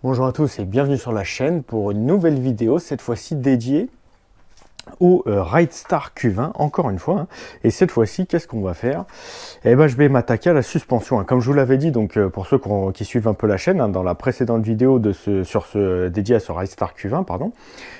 Bonjour à tous et bienvenue sur la chaîne pour une nouvelle vidéo, cette fois-ci dédiée au Ridestar Q20, encore une fois. Et cette fois-ci, qu'est-ce qu'on va faire? Eh ben, je vais m'attaquer à la suspension. Comme je vous l'avais dit, donc pour ceux qui suivent un peu la chaîne, dans la précédente vidéo dédiée à ce Ridestar Q20, pardon,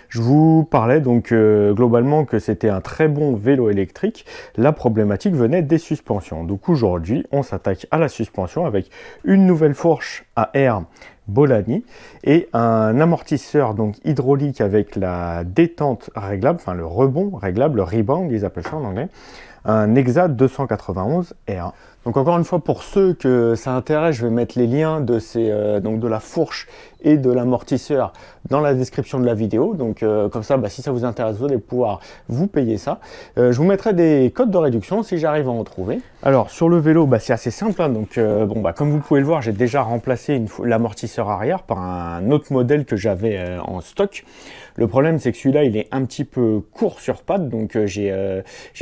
je vous parlais donc globalement que c'était un très bon vélo électrique. La problématique venait des suspensions. Donc aujourd'hui, on s'attaque à la suspension avec une nouvelle fourche à air Bolani et un amortisseur donc hydraulique avec la détente réglable, enfin le rebond réglable, le rebound, ils appellent ça en anglais, un Nexa 291 R. Donc encore une fois, pour ceux que ça intéresse, je vais mettre les liens de donc de la fourche et de l'amortisseur dans la description de la vidéo. Donc comme ça, si ça vous intéresse, vous allez pouvoir vous payer ça. Je vous mettrai des codes de réduction si j'arrive à en trouver. Alors sur le vélo, c'est assez simple. Donc comme vous pouvez le voir, j'ai déjà remplacé l'amortisseur arrière par un autre modèle que j'avais en stock. Le problème, c'est que celui-là, il est un petit peu court sur pattes, donc j'ai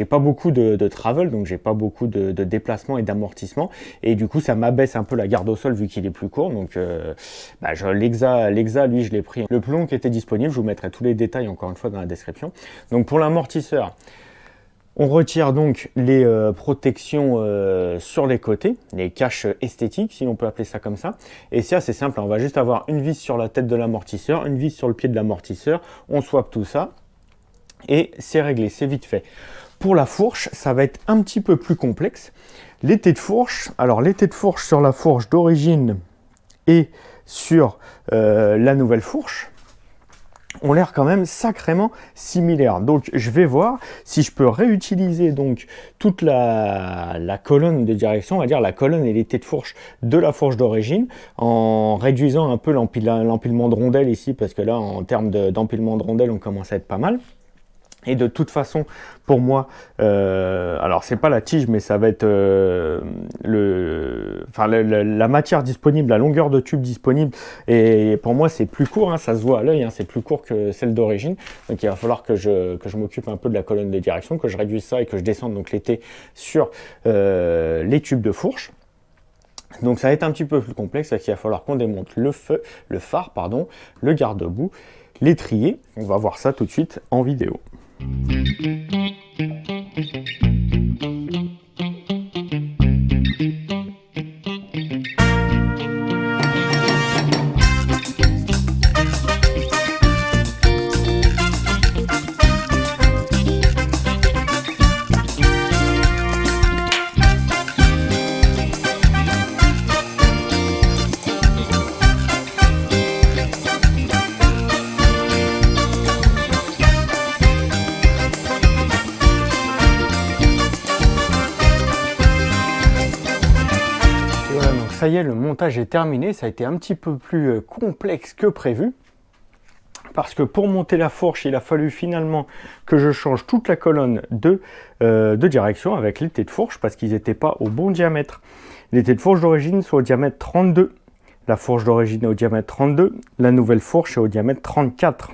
pas beaucoup de travel, donc j'ai pas beaucoup de déplacement et d'amortissement, et du coup, ça m'abaisse un peu la garde au sol vu qu'il est plus court. Donc, l'Exa, lui, je l'ai pris le plus long qui était disponible. Je vous mettrai tous les détails encore une fois dans la description. Donc, pour l'amortisseur, on retire donc les protections sur les côtés, les caches esthétiques, si on peut appeler ça comme ça. Et c'est assez simple, on va juste avoir une vis sur la tête de l'amortisseur, une vis sur le pied de l'amortisseur, on swap tout ça, et c'est réglé, c'est vite fait. Pour la fourche, ça va être un petit peu plus complexe. L'été de fourche, alors l'été de fourche sur la fourche d'origine et sur la nouvelle fourche, ont l'air quand même sacrément similaires. Donc je vais voir si je peux réutiliser donc toute la colonne de direction, on va dire la colonne et l'été de fourche de la fourche d'origine, en réduisant un peu l'empilement de rondelles ici, parce que là en termes d'empilement de rondelles on commence à être pas mal. Et de toute façon, pour moi, alors c'est pas la tige, mais ça va être la matière disponible, la longueur de tube disponible. Et pour moi, c'est plus court, ça se voit à l'œil, c'est plus court que celle d'origine. Donc il va falloir que je m'occupe un peu de la colonne de direction, que je réduise ça et que je descende donc l'été sur les tubes de fourche. Donc ça va être un petit peu plus complexe, c'est qu'il va falloir qu'on démonte le phare, le garde-boue, l'étrier. On va voir ça tout de suite en vidéo. Ça y est, le montage est terminé, ça a été un petit peu plus complexe que prévu, parce que pour monter la fourche, il a fallu finalement que je change toute la colonne de direction avec l'été de fourche, parce qu'ils n'étaient pas au bon diamètre. L'été de fourche d'origine sont au diamètre 32, la fourche d'origine est au diamètre 32, la nouvelle fourche est au diamètre 34.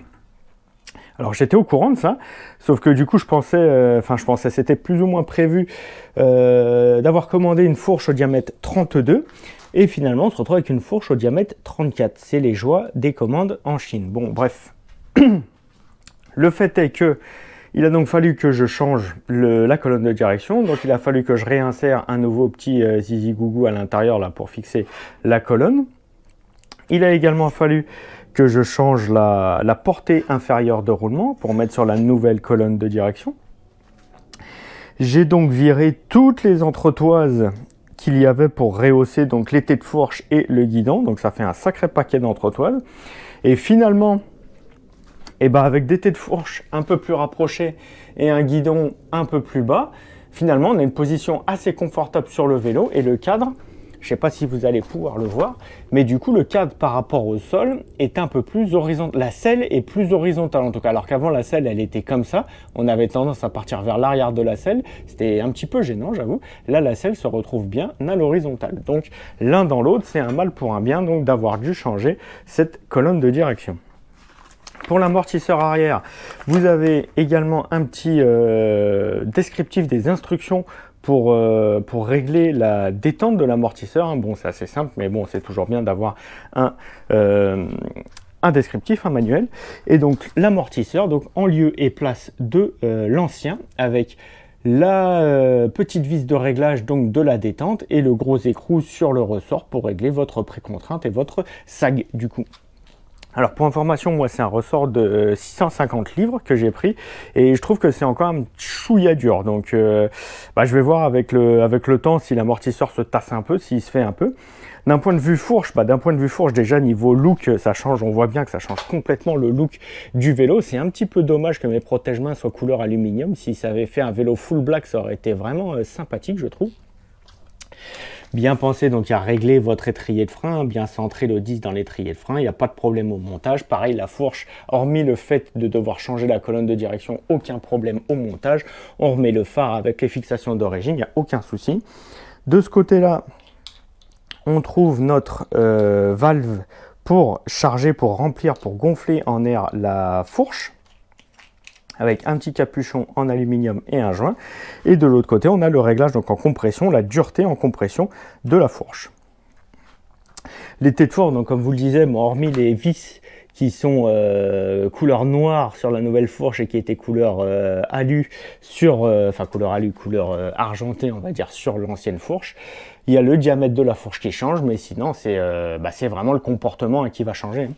Alors j'étais au courant de ça, sauf que du coup je pensais, c'était plus ou moins prévu d'avoir commandé une fourche au diamètre 32, et finalement on se retrouve avec une fourche au diamètre 34. C'est les joies des commandes en Chine. Bon bref, le fait est que il a donc fallu que je change la colonne de direction, donc il a fallu que je réinsère un nouveau petit zizi gougou à l'intérieur là pour fixer la colonne. Il a également fallu que je change la portée inférieure de roulement pour mettre sur la nouvelle colonne de direction. J'ai donc viré toutes les entretoises qu'il y avait pour rehausser donc l'été de fourche et le guidon, donc ça fait un sacré paquet d'entretoises. Et finalement, avec des têtes de fourche un peu plus rapprochées et un guidon un peu plus bas, finalement on a une position assez confortable sur le vélo, et le cadre, je ne sais pas si vous allez pouvoir le voir, mais du coup le cadre par rapport au sol est un peu plus horizontal. La selle est plus horizontale en tout cas, alors qu'avant la selle elle était comme ça, on avait tendance à partir vers l'arrière de la selle, c'était un petit peu gênant j'avoue. Là la selle se retrouve bien à l'horizontale, donc l'un dans l'autre c'est un mal pour un bien, donc d'avoir dû changer cette colonne de direction. Pour l'amortisseur arrière, vous avez également un petit descriptif des instructions pour régler la détente de l'amortisseur, hein. Bon, c'est assez simple, mais bon, c'est toujours bien d'avoir un descriptif, un manuel. Et donc l'amortisseur, donc en lieu et place de l'ancien, avec la petite vis de réglage donc de la détente et le gros écrou sur le ressort pour régler votre précontrainte et votre sag du coup. Alors pour information, moi c'est un ressort de 650 livres que j'ai pris et je trouve que c'est encore un chouïa dur. Donc je vais voir avec le temps si l'amortisseur se tasse un peu, s'il se fait un peu. D'un point de vue fourche, déjà niveau look, ça change, on voit bien que ça change complètement le look du vélo. C'est un petit peu dommage que mes protège-mains soient couleur aluminium. Si ça avait fait un vélo full black, ça aurait été vraiment sympathique, je trouve. Bien pensé donc à régler votre étrier de frein, bien centrer le disque dans l'étrier de frein, il n'y a pas de problème au montage. Pareil, la fourche, hormis le fait de devoir changer la colonne de direction, aucun problème au montage. On remet le phare avec les fixations d'origine, il n'y a aucun souci. De ce côté-là, on trouve notre valve pour charger, pour remplir, pour gonfler en air la fourche, avec un petit capuchon en aluminium et un joint. Et de l'autre côté, on a le réglage donc en compression, la dureté en compression de la fourche. Les têtes de fourche, donc comme vous le disiez, hormis les vis qui sont couleur noire sur la nouvelle fourche et qui étaient couleur alu sur, couleur argentée, on va dire, sur l'ancienne fourche. Il y a le diamètre de la fourche qui change, mais sinon c'est vraiment le comportement qui va changer.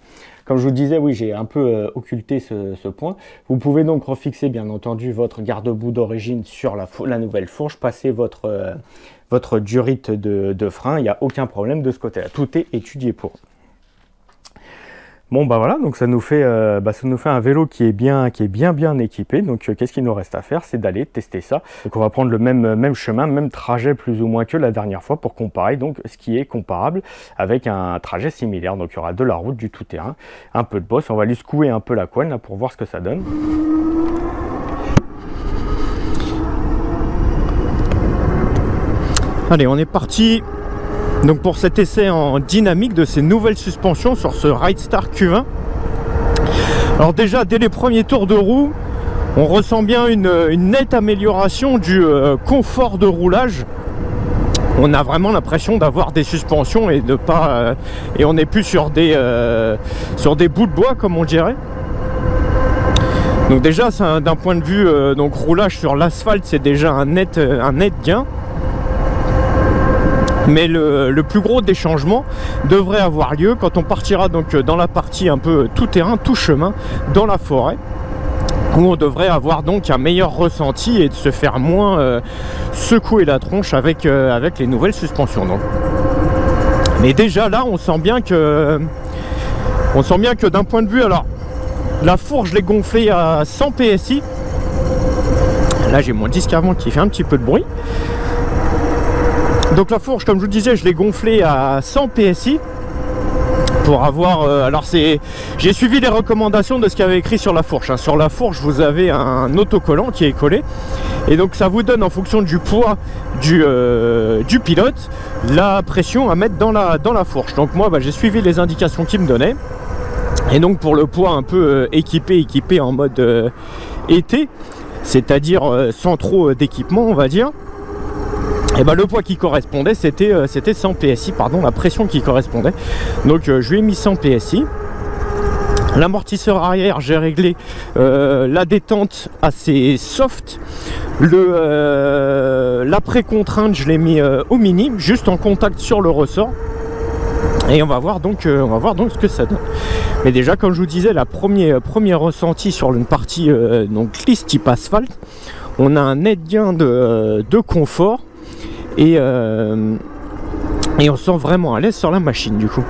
Comme je vous disais, oui, j'ai un peu occulté ce point. Vous pouvez donc refixer bien entendu votre garde-boue d'origine sur la nouvelle fourche, passer votre durite de frein, il n'y a aucun problème de ce côté-là. Tout est étudié pour. Bon voilà, donc ça nous fait un vélo qui est bien équipé. Donc qu'est-ce qu'il nous reste à faire, c'est d'aller tester ça. Donc on va prendre le même chemin, même trajet plus ou moins que la dernière fois pour comparer donc ce qui est comparable avec un trajet similaire. Donc il y aura de la route, du tout-terrain, un peu de bosse. On va lui secouer un peu la couenne là pour voir ce que ça donne. Allez, on est parti. Donc pour cet essai en dynamique de ces nouvelles suspensions sur ce Ridestar Q20. Alors déjà dès les premiers tours de roue, on ressent bien une nette amélioration du confort de roulage. On a vraiment l'impression d'avoir des suspensions et de pas et on n'est plus sur des bouts de bois comme on dirait. Donc déjà d'un point de vue donc roulage sur l'asphalte, c'est déjà un net gain. Mais le plus gros des changements devrait avoir lieu quand on partira donc dans la partie un peu tout terrain, tout chemin, dans la forêt, où on devrait avoir donc un meilleur ressenti et de se faire moins secouer la tronche avec les nouvelles suspensions. Donc. Mais déjà là, on sent bien que d'un point de vue, alors la fourche, je l'ai gonflée à 100 PSI. Là, j'ai mon disque avant qui fait un petit peu de bruit. Donc la fourche, comme je vous disais, je l'ai gonflée à 100 PSI pour avoir... j'ai suivi les recommandations de ce qu'il y avait écrit sur la fourche. Sur la fourche, vous avez un autocollant qui est collé. Et donc ça vous donne en fonction du poids du pilote, la pression à mettre dans la fourche. Donc moi, j'ai suivi les indications qu'il me donnait. Et donc pour le poids un peu équipé en mode été, c'est-à-dire sans trop d'équipement, on va dire. Et le poids qui correspondait, c'était 100 PSI, la pression qui correspondait. Donc je lui ai mis 100 PSI. L'amortisseur arrière, j'ai réglé la détente assez soft. La précontrainte, je l'ai mis au mini, juste en contact sur le ressort. Et on va voir donc ce que ça donne. Mais déjà, comme je vous disais, la premier ressenti sur une partie lisse type asphalte, on a un net gain de confort. Et on se sent vraiment à l'aise sur la machine du coup.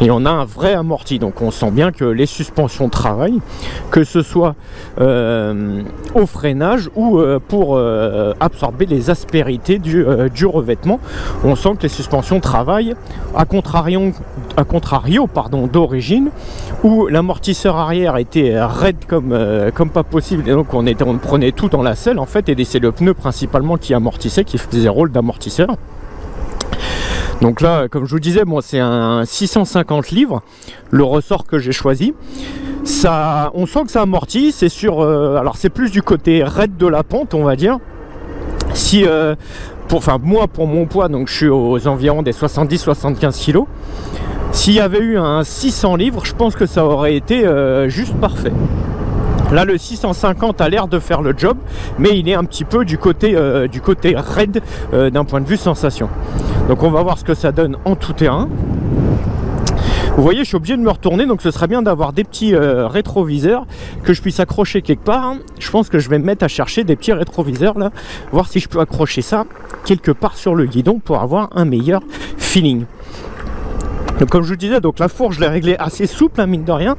Et on a un vrai amorti, donc on sent bien que les suspensions travaillent, que ce soit au freinage ou pour absorber les aspérités du revêtement. On sent que les suspensions travaillent, à contrario d'origine, où l'amortisseur arrière était raide comme pas possible, et donc on prenait tout dans la selle en fait, et c'est le pneu principalement qui amortissait, qui faisait rôle d'amortisseur. Donc là, comme je vous disais, c'est un 650 livres, le ressort que j'ai choisi. on sent que ça amortit, c'est sur, alors c'est plus du côté raide de la pente, on va dire. Si, moi pour mon poids, donc je suis aux environs des 70-75 kg. S'il y avait eu un 600 livres, je pense que ça aurait été juste parfait. Là, le 650 a l'air de faire le job, mais il est un petit peu du côté raide d'un point de vue sensation. Donc on va voir ce que ça donne en tout terrain. Vous voyez, je suis obligé de me retourner, donc ce serait bien d'avoir des petits rétroviseurs que je puisse accrocher quelque part. Je pense que je vais me mettre à chercher des petits rétroviseurs là, voir si je peux accrocher ça quelque part sur le guidon pour avoir un meilleur feeling. Donc comme je vous disais, donc la fourche je l'ai réglée assez souple, hein, mine de rien.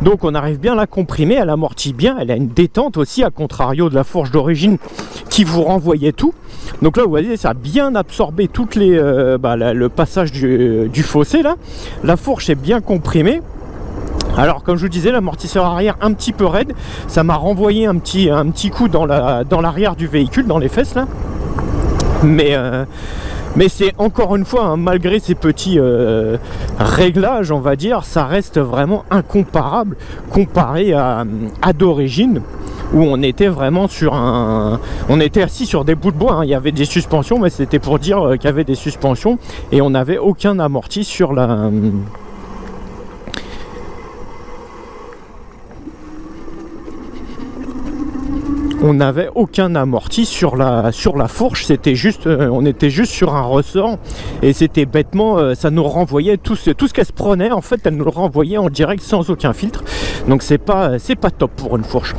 Donc on arrive bien à la comprimer, elle amortit bien, elle a une détente aussi, à contrario de la fourche d'origine qui vous renvoyait tout. Donc là vous voyez, ça a bien absorbé toutes les le passage du fossé là. La fourche est bien comprimée. Alors comme je vous disais, l'amortisseur arrière un petit peu raide, ça m'a renvoyé un petit coup dans l'arrière du véhicule, dans les fesses là. Mais c'est encore une fois, hein, malgré ces petits réglages, on va dire, ça reste vraiment incomparable comparé à d'origine, où on était vraiment on était assis sur des bouts de bois, hein. Il y avait des suspensions, mais c'était pour dire qu'il y avait des suspensions et on n'avait aucun amorti sur la... On n'avait aucun amorti sur la fourche, c'était juste, on était juste sur un ressort et c'était bêtement, ça nous renvoyait tout ce qu'elle se prenait, en fait elle nous le renvoyait en direct sans aucun filtre. Donc c'est pas top pour une fourche.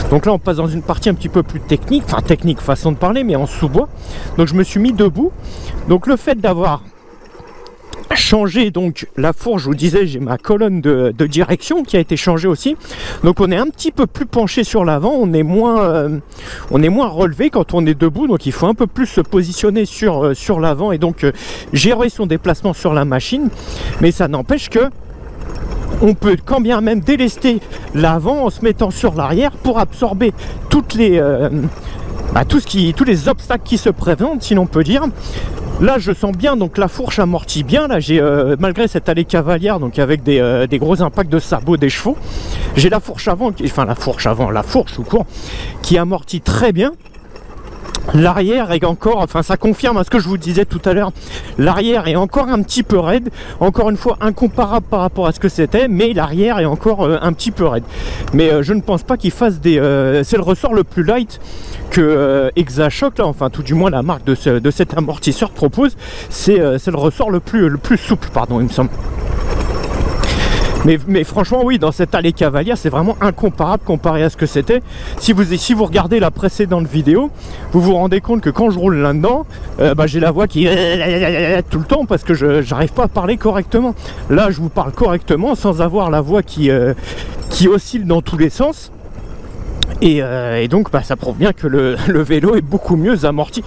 Donc là on passe dans une partie un petit peu plus technique, enfin technique façon de parler, mais en sous-bois. Donc je me suis mis debout. Donc le fait d'avoir changé donc la fourche, je vous disais, j'ai ma colonne de direction qui a été changée aussi, donc on est un petit peu plus penché sur l'avant, on est moins relevé quand on est debout, donc il faut un peu plus se positionner sur l'avant et donc gérer son déplacement sur la machine, mais ça n'empêche que on peut quand bien même délester l'avant en se mettant sur l'arrière pour absorber toutes les tous les obstacles qui se présentent, si l'on peut dire. Là je sens bien, donc la fourche amortit bien. Là j'ai malgré cette allée cavalière, donc avec des gros impacts de sabots des chevaux, j'ai la fourche avant, la fourche tout court, qui amortit très bien. L'arrière est encore, enfin ça confirme à ce que je vous disais tout à l'heure, l'arrière est encore un petit peu raide, encore une fois incomparable par rapport à ce que c'était, mais l'arrière est encore un petit peu raide. Mais je ne pense pas qu'il fasse c'est le ressort le plus light que ExaShock, là, enfin tout du moins la marque de cet amortisseur propose, c'est le ressort le plus souple, pardon, il me semble. Mais franchement oui, dans cette allée cavalière c'est vraiment incomparable comparé à ce que c'était. Si vous regardez la précédente vidéo, vous vous rendez compte que quand je roule là-dedans, j'ai la voix qui tout le temps parce que je n'arrive pas à parler correctement. Là je vous parle correctement sans avoir la voix qui oscille dans tous les sens. Et donc ça prouve bien que le vélo est beaucoup mieux amorti.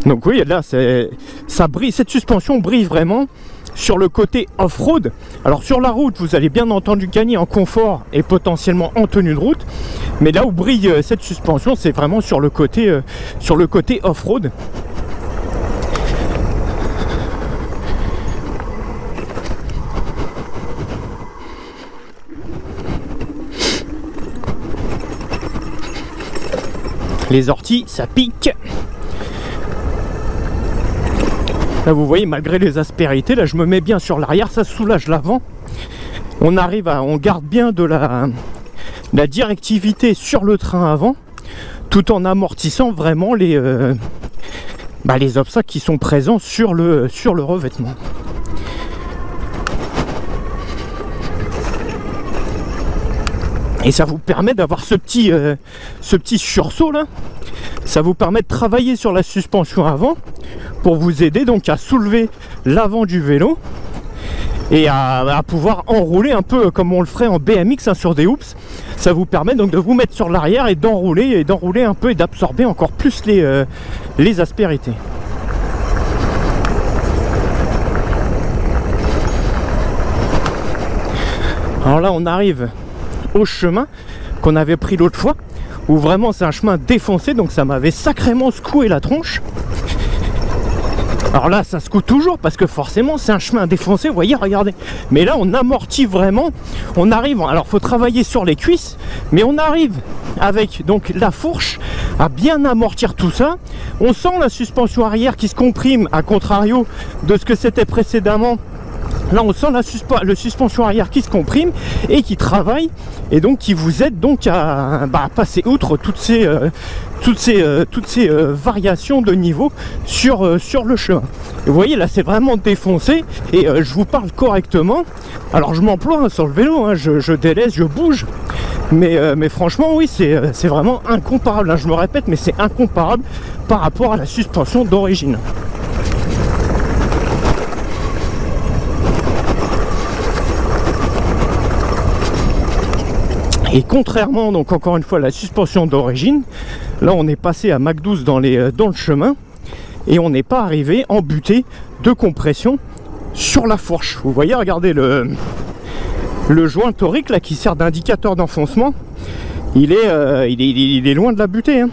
Donc oui, là ça brille, cette suspension brille vraiment sur le côté off-road. Alors sur la route, vous allez bien entendu gagner en confort et potentiellement en tenue de route, mais là où brille cette suspension, c'est vraiment sur le côté off-road. Les orties, ça pique. Là vous voyez, malgré les aspérités, là je me mets bien sur l'arrière, ça soulage l'avant. On garde bien de la directivité sur le train avant, tout en amortissant vraiment les obstacles qui sont présents sur le revêtement. Et ça vous permet d'avoir ce petit sursaut là. Ça vous permet de travailler sur la suspension avant pour vous aider donc à soulever l'avant du vélo et à pouvoir enrouler un peu comme on le ferait en BMX, hein, sur des hoops. Ça vous permet donc de vous mettre sur l'arrière et d'enrouler un peu et d'absorber encore plus les aspérités. Alors là on arrive au chemin qu'on avait pris l'autre fois. où vraiment c'est un chemin défoncé, donc ça m'avait sacrément secoué la tronche. Alors là, ça secoue toujours parce que forcément c'est un chemin défoncé, vous voyez, regardez. Mais là, on amortit vraiment, on arrive, alors faut travailler sur les cuisses, mais on arrive avec donc la fourche à bien amortir tout ça. On sent la suspension arrière qui se comprime, à contrario de ce que c'était précédemment. Là, on sent la suspension arrière qui se comprime et qui travaille, et donc qui vous aide donc à passer outre toutes ces variations de niveau sur le chemin. Et vous voyez, là, c'est vraiment défoncé, et je vous parle correctement. Alors, je m'emploie sur le vélo, hein, je délaisse, je bouge, mais franchement, oui, c'est vraiment incomparable, hein, je me répète, mais c'est incomparable par rapport à la suspension d'origine. Et contrairement, donc encore une fois, à la suspension d'origine, là on est passé à Mach 12 dans le chemin, et on n'est pas arrivé en butée de compression sur la fourche. Vous voyez, regardez le joint torique là qui sert d'indicateur d'enfoncement, il est loin de la butée, hein.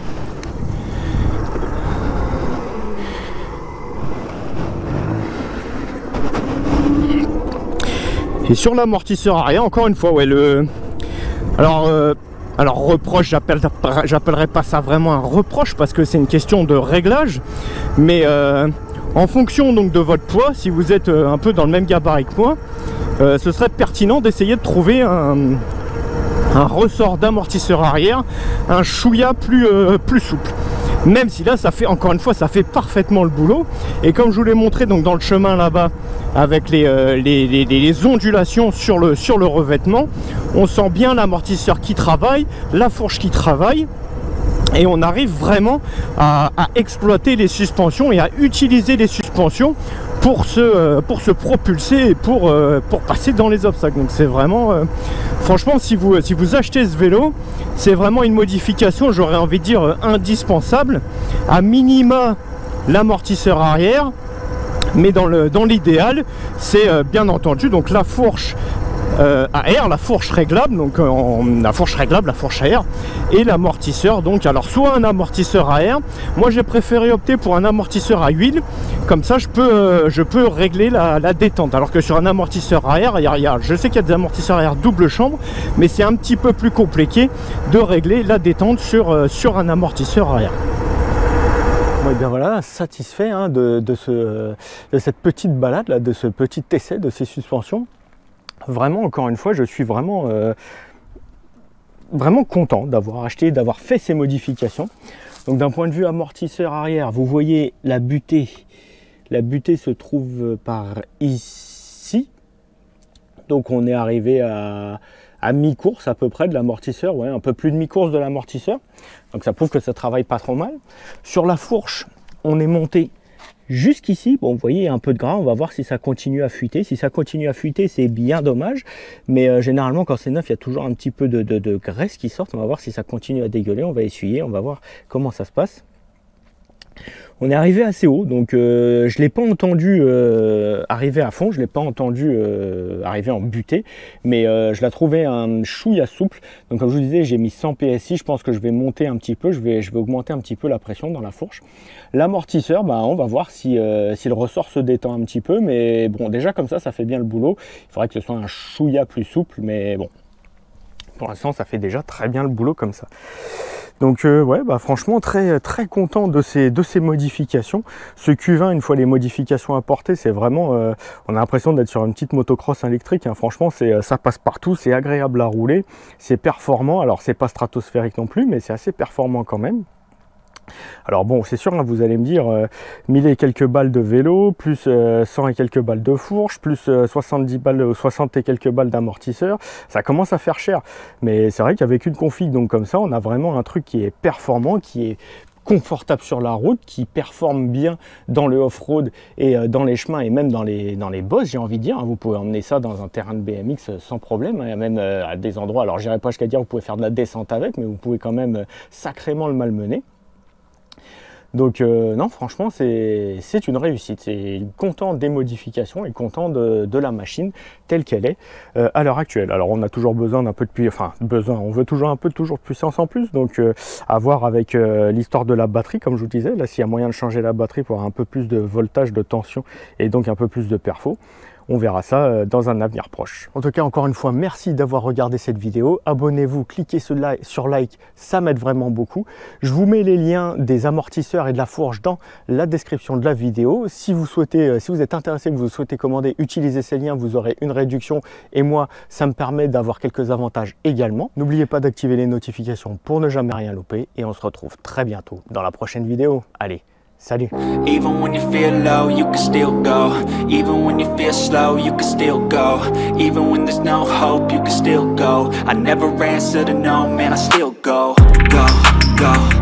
Et sur l'amortisseur arrière, encore une fois, ouais, alors reproche, j'appellerais pas ça vraiment un reproche parce que c'est une question de réglage, mais en fonction donc de votre poids, si vous êtes un peu dans le même gabarit que moi, ce serait pertinent d'essayer de trouver un ressort d'amortisseur arrière, un chouïa plus souple. Même si là, ça fait, encore une fois, ça fait parfaitement le boulot. Et comme je vous l'ai montré donc dans le chemin là-bas, avec les ondulations sur le revêtement, on sent bien l'amortisseur qui travaille, la fourche qui travaille. Et on arrive vraiment à exploiter les suspensions et à utiliser les suspensions pour se propulser et pour passer dans les obstacles. Donc c'est vraiment, franchement, si vous achetez ce vélo, c'est vraiment une modification, j'aurais envie de dire, indispensable. À minima, l'amortisseur arrière, mais dans l'idéal, c'est bien entendu donc la fourche à air, la fourche réglable, donc la fourche à air, et l'amortisseur, donc alors soit un amortisseur à air, moi j'ai préféré opter pour un amortisseur à huile, comme ça je peux régler la détente, alors que sur un amortisseur à air, je sais qu'il y a des amortisseurs à air double chambre, mais c'est un petit peu plus compliqué de régler la détente sur un amortisseur à air. Bon, et bien voilà, satisfait hein, de cette petite balade, là, de ce petit essai de ces suspensions. Vraiment, encore une fois, je suis vraiment content d'avoir acheté, d'avoir fait ces modifications. Donc d'un point de vue amortisseur arrière, vous voyez la butée se trouve par ici. Donc on est arrivé à mi-course à peu près de l'amortisseur, ouais, un peu plus de mi-course de l'amortisseur. Donc ça prouve que ça travaille pas trop mal. Sur la fourche, on est monté jusqu'ici. Bon, vous voyez, il y a un peu de gras, on va voir si ça continue à fuiter. Si ça continue à fuiter, c'est bien dommage. Mais généralement, quand c'est neuf, il y a toujours un petit peu de graisse qui sort. On va voir si ça continue à dégueuler. On va essuyer, on va voir comment ça se passe. On est arrivé assez haut, donc je ne l'ai pas entendu arriver à fond, je ne l'ai pas entendu arriver en butée, mais je l'ai trouvé un chouïa souple. Donc comme je vous disais, j'ai mis 100 PSI, je pense que je vais monter un petit peu, je vais augmenter un petit peu la pression dans la fourche. L'amortisseur, on va voir si le ressort se détend un petit peu, mais bon, déjà comme ça fait bien le boulot. Il faudrait que ce soit un chouïa plus souple, mais bon, pour l'instant ça fait déjà très bien le boulot comme ça. Donc ouais, franchement très content de ces modifications. Ce Q20, une fois les modifications apportées, c'est vraiment, on a l'impression d'être sur une petite motocross électrique, hein. Franchement, ça passe partout, c'est agréable à rouler, c'est performant. Alors c'est pas stratosphérique non plus, mais c'est assez performant quand même. Alors bon, c'est sûr, hein, vous allez me dire 1000 et quelques balles de vélo, plus 100 et quelques balles de fourche, plus 70 balles, 60 et quelques balles d'amortisseur, ça commence à faire cher. Mais c'est vrai qu'avec une config donc comme ça, on a vraiment un truc qui est performant, qui est confortable sur la route, qui performe bien dans le off-road et dans les chemins et même dans les bosses, j'ai envie de dire. Vous pouvez emmener ça dans un terrain de BMX sans problème, hein, même à des endroits, alors j'irai pas jusqu'à dire vous pouvez faire de la descente avec, mais vous pouvez quand même sacrément le malmener. Donc non, franchement, c'est une réussite. C'est content des modifications et content de la machine telle qu'elle est à l'heure actuelle. Alors on a toujours besoin d'un peu de puissance, enfin besoin, on veut toujours un peu toujours de puissance en plus. Donc à voir avec l'histoire de la batterie, comme je vous disais, là s'il y a moyen de changer la batterie pour avoir un peu plus de voltage, de tension et donc un peu plus de perfo. On verra ça dans un avenir proche. En tout cas, encore une fois, merci d'avoir regardé cette vidéo. Abonnez-vous, cliquez sur like, ça m'aide vraiment beaucoup. Je vous mets les liens des amortisseurs et de la fourche dans la description de la vidéo. Si vous souhaitez, si vous êtes intéressé, que vous souhaitez commander, utilisez ces liens, vous aurez une réduction. Et moi, ça me permet d'avoir quelques avantages également. N'oubliez pas d'activer les notifications pour ne jamais rien louper. Et on se retrouve très bientôt dans la prochaine vidéo. Allez, salut! Even when you feel low, you can still go. Even when you feel slow, you can still go. Even when there's no hope, you can still go. I never answer to no, man, I still go. Go, go.